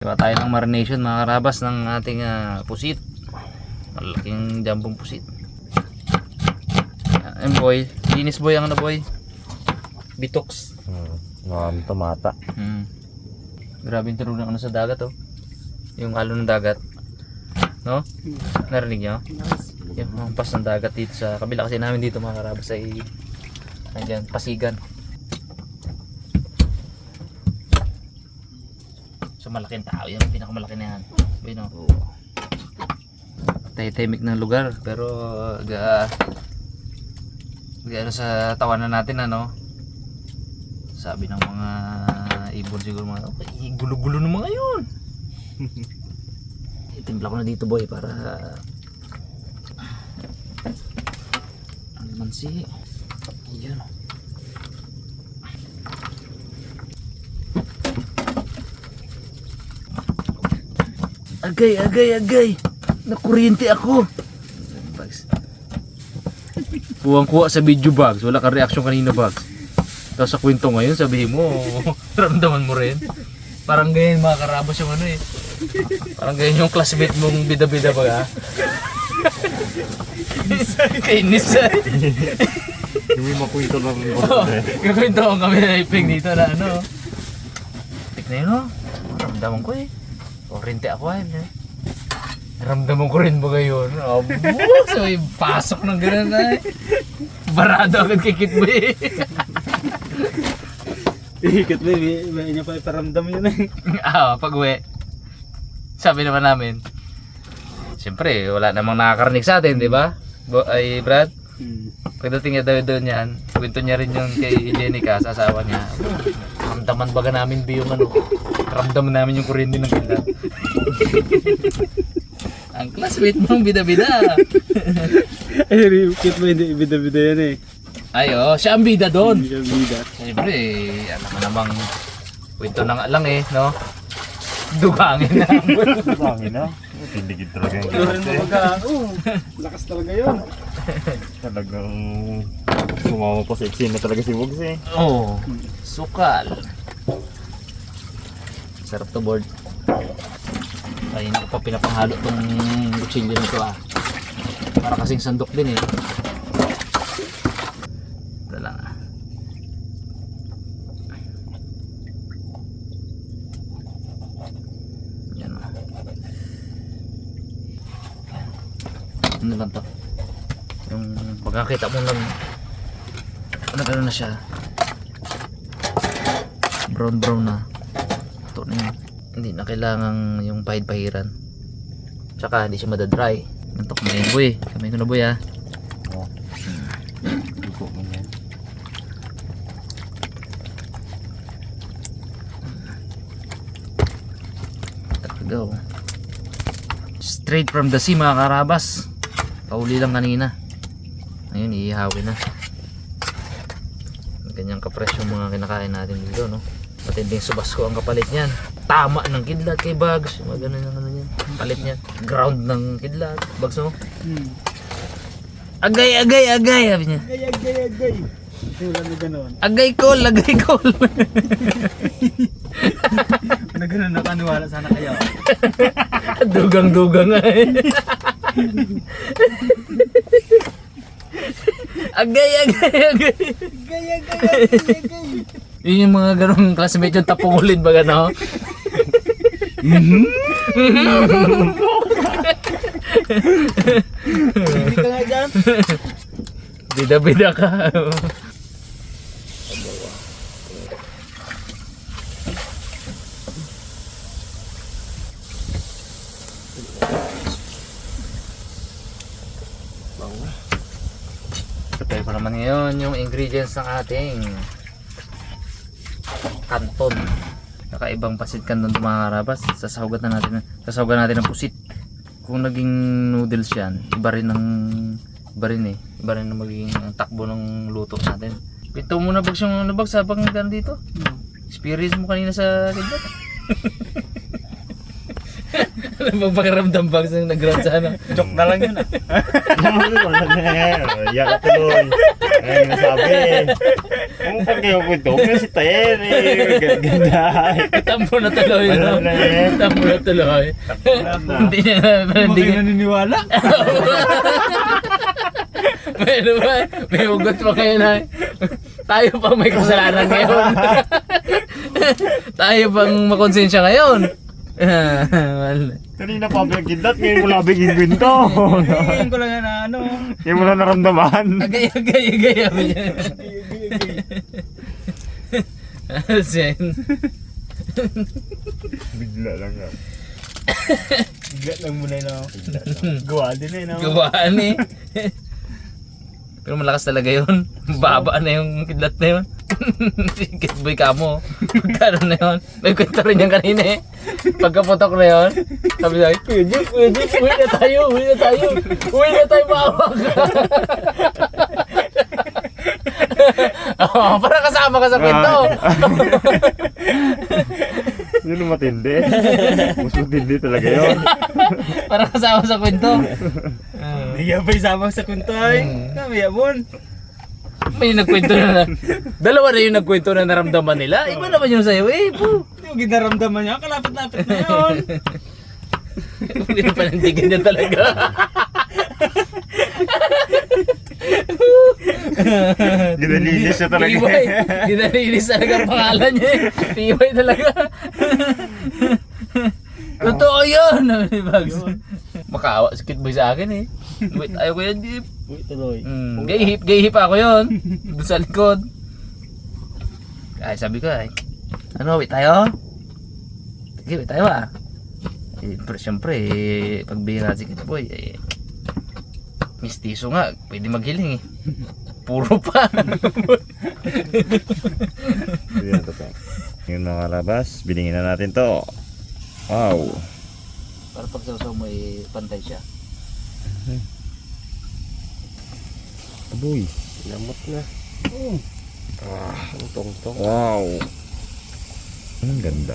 Gawa tayo ng marination mga karabas ng ating pusit. Malaking jambong pusit. Ayan boy, linis boy ang ano boy, bitox. Marami mata. Grabe yung tunog ng ano sa dagat oh. Yung halo ng dagat. No? Narinig nyo? Yung hampas ng dagat dito sa kabila kasi namin dito mga karabas ay andyan, Pasigan. So malaking tao yan, pinakamalaki na yan. Bueno, tahimik ng lugar pero ano sa tawanan natin ano. Sabi ng mga ibon siguro mga okay, gulo-gulo ng mga yun. Itimpla ko na dito boy para ano man si yan o. Agay nakuryente ako. Kuwang-kuha sa video Bags, wala kang reaction kanina Bags. Tapos sa kwento ngayon sabihin mo ramdaman mo rin. Parang ganyan mga karabas yung ano eh. Parang ganyan yung classmate mong bida-bida ba ha? Kainis ay. Hindi makwento lang. Kakwento ko kami na iping dito na ano. Tik na yun oh. Ramdaman ko eh. Oriente ako eh. Ramdaman ko rin ba ngayon? Abo, so pasok ng gano'n ay. Barado agad kay Kitboy. Kitboy, may niya pa iparamdam yun eh. Pag uwi. Sabi naman namin. Siyempre, wala namang nakakarinig sa atin, di ba? Ay, Brad? Pagdating niya daw doon yan, kwento niya rin yung kay Jenica sa asawa niya. Ramdaman baga namin ba yung ano? Ramdaman namin yung kuryente ng kilat. Ang classmate mong bida-bida. Ay, Kitboy, hindi bida-bida yan eh. Ay, siya ang bida doon. Hindi siya bida. Siyempre, alam mo namang kwento na nga lang eh, no? Dugangin na. Dugangin na. Tindigid talaga yung Pero rin mga lakas talaga yun. Talagang sumama pa sa eksena talaga si Wogs eh. Oh, sukal. Sarap to board. Kanina ko pa pinapanghalo tong kutsilyo na to para kasing sandok din eh. Ito lang Yan ano lang to. Yung pagkakita mo ano na siya. Brown na. Ito na yun. Hindi na kailangan yung pahid-pahiran. Tsaka hindi siya madadry. Nantok na yun boy. Kamay ko na boy ha. Iko mo yan. Go. Straight from the sea mga karabas. Pauli lang kanina. Ngayon iihawin na. Ganyang kapresyo mga kinakain natin dito no. Matinding subas ko ang kapalit niyan. Tama ng kidlat kay Bags. Mga ganun yung ano niyan. Palit niya. Ground ng kidlat. Bags mo? Agay. Sabi niya. Agay. Wala na gano'n. Agay call. Na gano'n nakaniwala sana kayo. Dugang ay. Agay. Yun yung mga ganong classmate yung tapungulin ba gano? Hindi ka nga dyan. Bida-bida ka. Prepare ko naman ngayon yung ingredients ng ating kanton. Kakaibang pasit kanton mga karabas. Sasahugan natin ng pusit. Kung naging noodles yan, iba rin ang magiging takbo ng luto natin. Pito muna Bags yung Bags habang nagdaan dito. Experience mo kanina sa kidlat. Ano bang pakiramdam bags nung nag-ground sa ano? Joke na lang yun ah. Wala na eh. Iyak ka tuloy. Ay, nasabi eh. Kung pag kayo ko ito, kasi tayo eh. Ganda. Tampo na tuloy. Wala na eh. Tampo na tuloy. Hindi niya Hindi hindi kayo naniniwala. may ugot pa kayo na. Tayo pang may kasalanan ngayon. Tayo pang makonsensya ngayon. Wala. Kanina pa pinagkindat, ngayon mo lang biging gwinto. Ngayon ko lang yan na ano. Ngayon mo lang naramdaman. Agay. Sen. Bigla lang yan. Bigla lang muna yun ako. Gawa din eh no. Gawaan eh. Pero malakas talaga yun. Baba na yung kidlat na yun. Kitboy ka mo. Magkano na yun? May kwento rin yan kanina eh. Pagkaputok na yun. Sabi niya, Kuya Jeep, uwi na tayo. Uwi na tayo, maawa ka. Oh, parang kasama ka sa kwento. Yun ang matindi. Mas matindi talaga yun. Parang kasama sa kwento. Hindi ka pa isama sa kuntay. Kami yamon. May nagkwento na. Dalawa na yung nagkwento na naramdaman nila. Iba naman yung sa'yo eh. Hindi mo ginaramdaman niya. Kalapit-lapit na yun. Hindi na panindigan niya talaga. Ginalinis siya talaga. Tibay. Ginalinis talaga ang pangalan niya eh. Tibay talaga. Totoo yun. Bags. Makaawa si Kitboy sa akin eh. Wait, ayaw ko yan, Jeep. Uy, tuloy. Gay-hip ako yun. Doon sa likod. Ay, sabi ko ay, ano, wait tayo? Sige, wait tayo ah. Eh, pero syempre, pagbigyan natin si Kitboy, eh, mistiso nga, pwede maghiling eh. Puro pa. Yan to pa. Yung mga labas, bilingin na natin to. Wow. Para pag sausaw mo, eh, pantay siya. Aboy. Lamot na. Ang tong-tong. Wow. Ang ganda.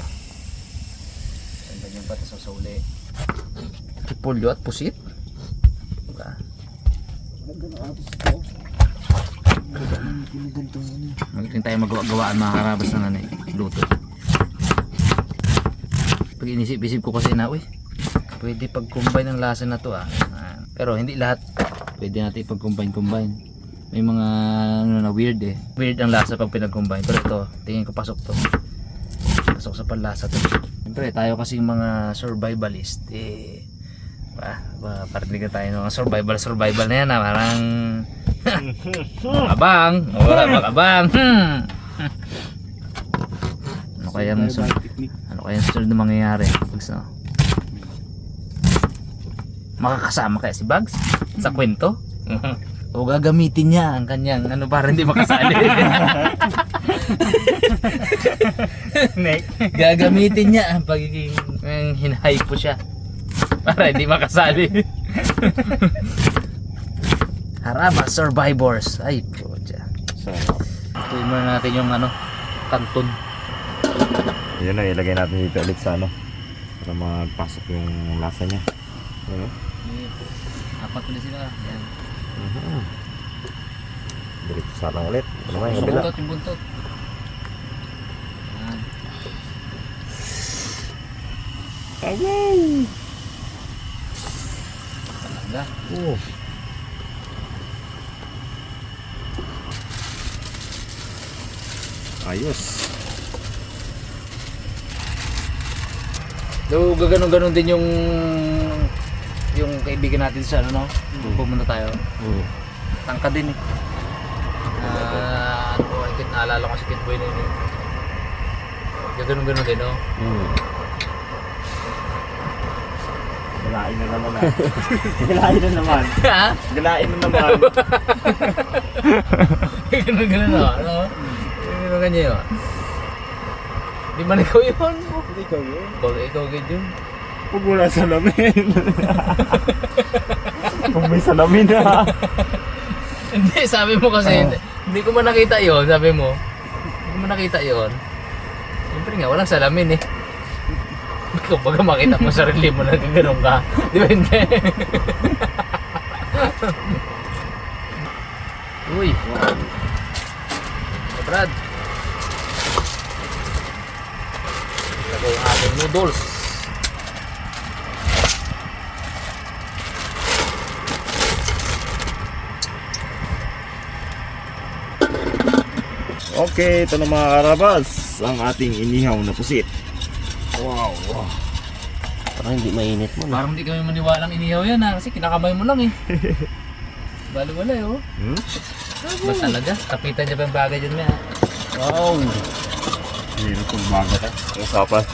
Ganda yung pati sausaw ulit. Repolyo at pusit. Diba? Magaling tayo magawa-gawaan mga karabas ng ano eh, luto. Pag inisip-isip ko kasi na, uy, pwede pag-combine ang lasa na to ah. Pero hindi lahat pwede natin pag-combine. May mga ano na weird eh. Weird ang lasa pag pinag-combine. Pero ito, tingin ko pasok to. Pasok sa panlasa to. Siyempre tayo kasing mga survivalist eh. Parinig na tayo ng mga survival na yan ah. Parang abang. Abang. Ano kaya ang sunod na mangyayari? Bags, no? Makakasama kaya si Bags sa kwento? O gagamitin niya ang kanyang ano para hindi makasali. Gagamitin niya ang pagiging hinahype po siya para hindi makasali. Haraba survivors. Ay po dyan. So, Tuloy muna natin yung ano, kanton. yun na, ilagay natin dito ulit sa ano. Para magpasok yung lasa niya. Ano? Apat ulit sila. Yan. Diretso sarang ulit. Ano nga yung kabila? Yung buntot. Yan. Wow! Talaga. Oh. Ayos. So, gaganon-ganon din yung kaibigan natin sa ano, no? Pumunta tayo. Tangka din eh. Ano ko, naalala ko si Kitboy na yun eh. Gaganon-ganon din, no? Galain na naman ah. Galain na naman. Ha? Galain na naman. Gaganon-ganon, no? Ano? Gaganon kanya yun. Di man ikaw yun? Hindi ikaw yun. Baga ikaw ganyan. Pag wala salamin. Pag may salamin na. Hindi, sabi mo kasi, hindi ko man nakita yon, sabi mo. Hindi ko man nakita yon. Siyempre nga, walang salamin eh. Kung baga makita mo sarili mo na gano'n ka. Di ba hindi? Uy. So, Brad. Lagay yung ating noodles. Okay, ito na mga karabas. Ang ating inihaw na pusit. Wow. Parang hindi mainit mo Parang hindi kami maniwalang inihaw yan ha. Kasi kinakamay mo lang eh. Balo wala eh oh. Ba talaga? Kapitan niya pa yung bagay dyan ha. Wow. Hirap kong baga ka. Usapan.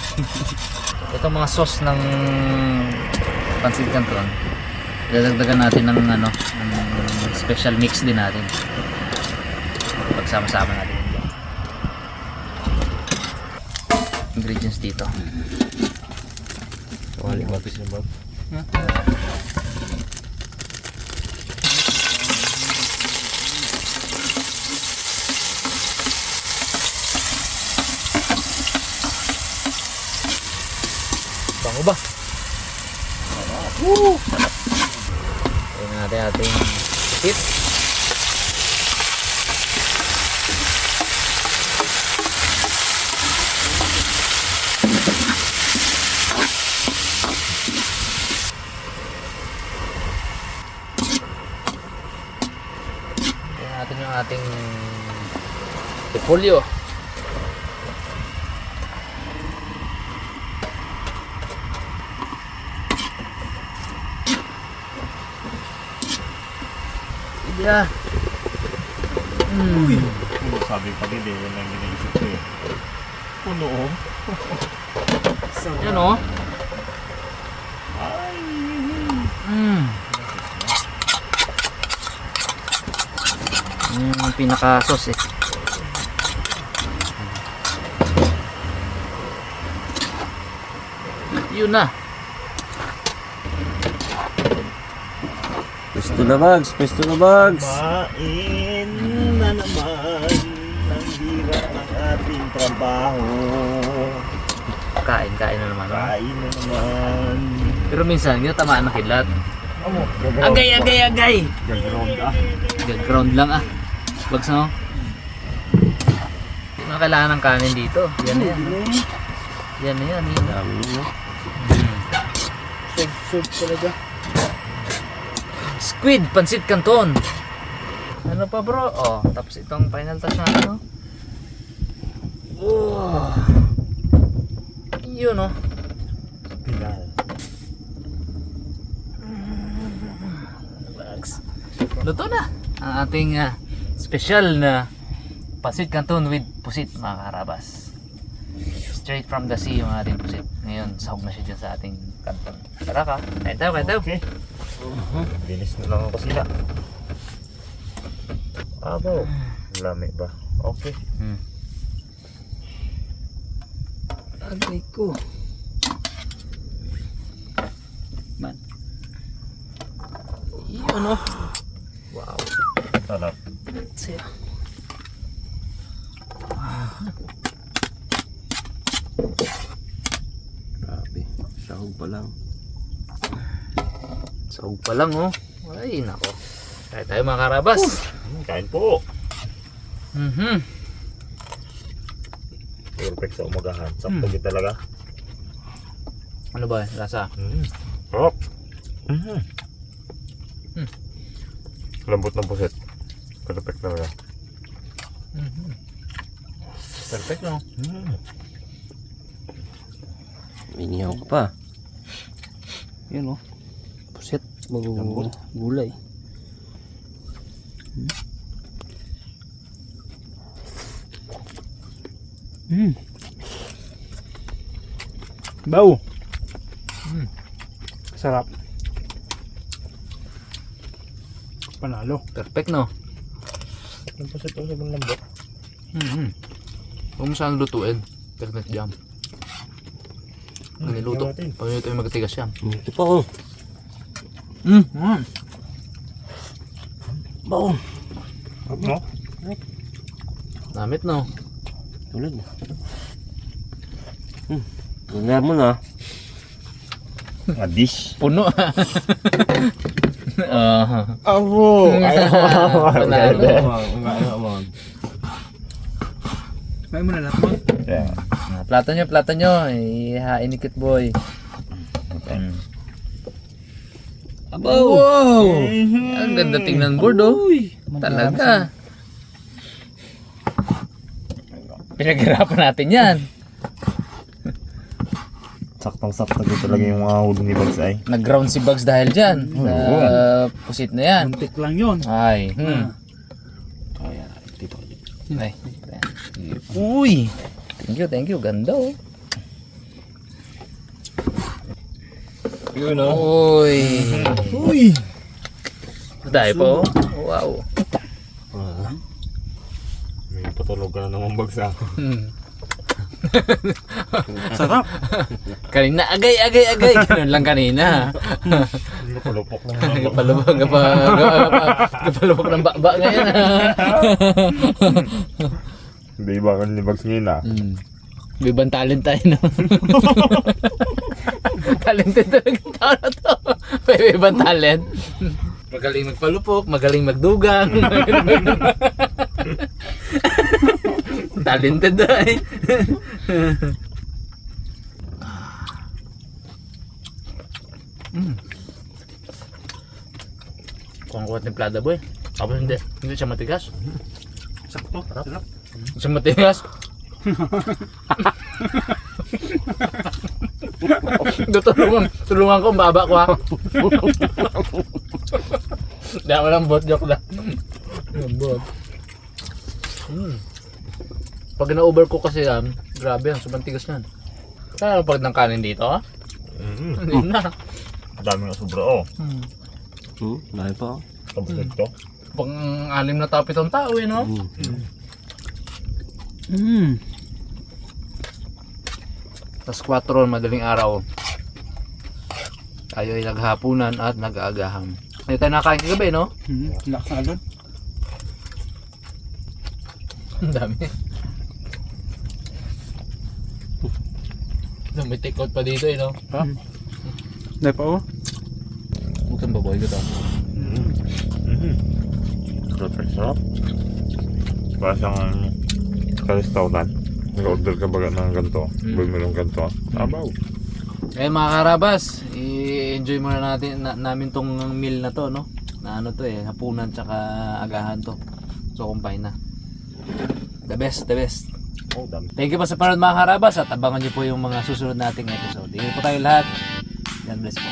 Ito mga sauce ng Pansit Canton. Dadagdagan natin ng ano, ng special mix din natin. Pagsama-sama natin yan. Ingredients dito. Wali mapis na ba? Bango ba? Woo! Ayan natin ating tip. Ayan natin yung ating repolyo. Yeah. Uy! Sabi pa din, yan ang ginaisip ko eh. Puno oh. Yan oh. Ay! Yung pinaka-sauce eh. Yun na. Pwesto na bags, pwesto na bags. Main na naman ng hirap ng ating trabaho. Kain na naman. Oh. Kain na naman. Pero minsan, hindi tamaan ng kidlat. Gaground Agay! Gaground ah. Ground lang ah. Bags no? Hindi mo kailangan ng kanin dito. Yan na yan. Yan na yan. Dami nyo. Soup talaga. Squid, Pansit Canton. Ano pa bro? Oh, tapos itong final touch na ano. Oh. Yun oh. Pinal. Luto na ang ating special na Pansit Canton with pusit mga karabas. Straight from the sea yung ating pusit. Ngayon, sahog na siya dyan sa ating kanton. Tara ka, kain tayo. Okay. Linis na lang ako sila. Abo. Lami ba? Okay. Agay ko. Man. Yun oh. Wow. Sarap. Siya. Grabe, sahog pa lang. Sahog pa lang oh. Ay nako. Kaya tayo mga karabas. Kain po. Perfect sa umagahan. Sakto din talaga. Ano ba lasa? Sarap. Lambot ng puset. Perfect talaga. Perfect no? Inihaw ka pa. Yan oh. Puset, Lambot. gulay. Bau. Sarap. Panalo. Perfect no? Ang puset ang sabang lambot. Huwag mo saan lutuin. Perfect jam. Niluto. natin. Pag niluto yung magtigas yan. Ito pa oh. Bau. No? Namit no? Tulad na. Ganyan mo na. Mga dish. Puno. Abo! Panalo. May mo na lahat mo. Yeah. Plato nyo. Ihain ni Kit Boy. Wow! Ang ganda tingnan board, oh. Talaga. Pinaghirapan natin yan. Saktong-sakto ko talaga yung mga huli ni Bags ay. Nag-ground si Bugs dahil dyan. Sa pusit na yan. Muntik lang yun. Ay. Ay. Uy! Thank you. Ganda, oh. Yun o. Uy! Uy! Dahil po. Wow. May patulog ka na naman Bags ah. Sarap. Kanina, agay. Ganun lang kanina. Napalupok na Kapalubog ng baba ngayon. Hindi ba kan ni Bags ngayon ah. Bibang talent tayo, no? Talented talaga yung tao na to. May ibang talent. Magaling magpalupok, magaling magdugang. Talented na eh. Kung kuha templada boy. Tapos hindi siya matigas. Sakto. Sarap. Hindi siya matigas. Tulungan ko, baba ko ha. Hindi ako lang bot, joke lang. Bot. Pag na-over ko kasi yan, grabe yan, sobrang tigas yan. Kaya pag ng kanin dito ha? Hindi na. Dami nga sobra oh. Dahil pa. Tapos nito. Pang 6 na tao, 7 tao eh, no? Tapos 4 madaling araw. Tayo ay naghapunan at nag-aagahan. Hindi tayo nakain kagabi, no? Lakas na agad. Ang dami. May take out pa dito eh, no? Ha? Dahil pa oh. Buksan baboy ko to. Sarap. Para siyang ka-restaurant. Nag-order ka baga ng ganito. Bumili ng ganito. Abaw. Eh mga karabas, i-enjoy muna namin tong meal na to, no? Na ano to eh, hapunan tsaka agahan to. So combine na. The best. Oh, dami. Thank you pa sa panood mga karabas at abangan nyo po yung mga susunod nating episode. Ingat po tayo lahat. God bless po.